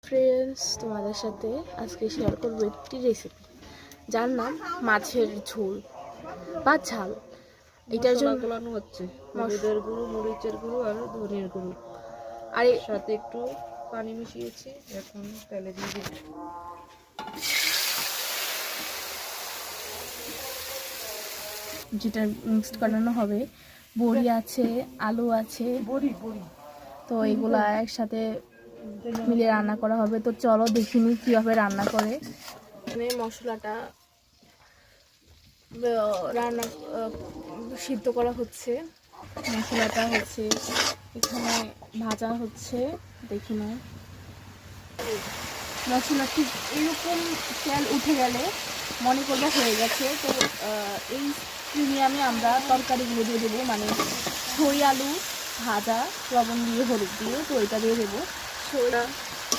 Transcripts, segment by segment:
Friends, তোমাদের সাথে আজকে শেয়ার করবো একটি রেসিপি যার নাম মাছের ঝোল বা ঝাল। এটার জন্য গোলানো হচ্ছে হলুদের গুঁড়ো, মরিচের গুঁড়ো আর ধনিয়ার গুঁড়ো, আর এর সাথে একটু পানি মিশিয়েছি। এখন তেলে দিয়ে দিব। যেটা মিক্সড করানো হবে, বড়ি আছে, আলু আছে, তো এগুলা একসাথে মিলিয়ে রান্না করা হবে। তো চলো দেখিনি কীভাবে রান্না করে। এখানে মশলাটা রান্না সিদ্ধ করা হচ্ছে। মশলাটা হচ্ছে এখানে ভাজা হচ্ছে, দেখি না। মশলা ঠিক এরকম তেল উঠে গেলে মনে করবো হয়ে গেছে। তো এই প্রিমিয়ামে আমরা তরকারিগুলো দিয়ে দেবো, মানে ছই আলু ভাজা লবণ দিয়ে হলুদ দিয়ে, তো এটা দিয়ে দেবো। ছোলা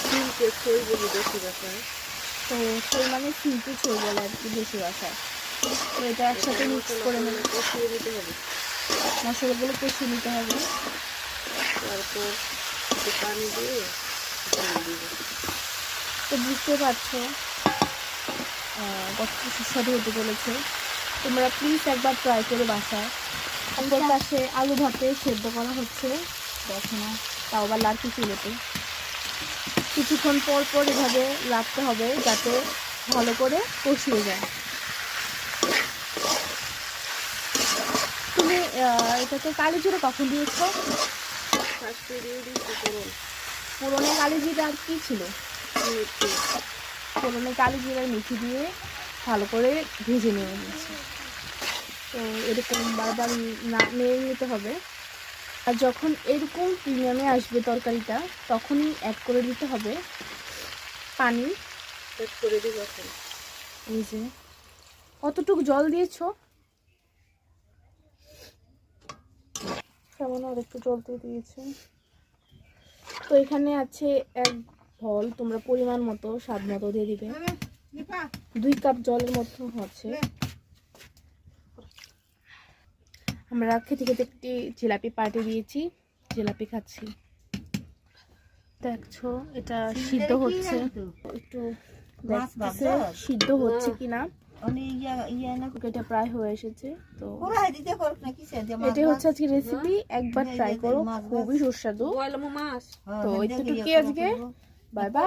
সিমকে ছই বলি বেশি বাসায়, তো ছই মানে সিম্পল ছই বলে আর কি বেশি বাসায়। তো এটা একসাথে মিক্স করে নেব, কষিয়ে দিতে হবে। মশলাগুলো কষিয়ে নিতে হবে। তারপর একটু পানি দিয়ে ঝোল দিব। তো বুঝতে পারছো কত সুস্বাদু হতে চলেছে। তোমরা প্লিজ একবার ট্রাই করে বাসায়। অপর পাশে আলু ভাতে সেদ্ধ করা হচ্ছে, দেখো না, তাও আবার লাড়কি চুলোতে। কিছুক্ষণ পর পর এভাবে রাখতে হবে যাতে ভালো করে কষিয়ে যায়। তুমি এটাকে কালি জিরে কখন দিয়েছো? ফার্স্টে দিয়ে দিচ্ছি ফোড়ন, পুরোনো কালি জিরে আর কি ছিল? মেথি। পুরোনো কালি জিরে আর মেথি দিয়ে ভালো করে ভেজে নিয়ে নিয়েছি। তো এরকম বারবার নেড়ে নিতে হবে। আর যখন এরকম প্রিমিয়ামে আসবে তরকারিটা, তখনই অ্যাড করে দিতে হবে পানি। অ্যাড করে দিব এখন। এই যে কতটুকু জল দিয়েছো, তেমন আর একটু জল দিয়ে দিয়েছে। তো এখানে আছে 1 ফল, তোমরা পরিমাণ মতো স্বাদ মতো দিয়ে দিবে। 2 কাপ জলের মতো হচ্ছে। আমরা খেতে খেতে একটি জিলাপি পার্টি দিয়েছি, জিলাপি খাচ্ছি। দেখছো এটা সিদ্ধ হচ্ছে, একটু দেখতেছে সিদ্ধ হচ্ছে কিনা। এটা প্রায় হয়ে এসেছে। তো এটা হচ্ছে আজকে রেসিপি, একবার ট্রাই করো, খুবই সুস্বাদু। তো এতটুকুই আজকে, বাই বাই।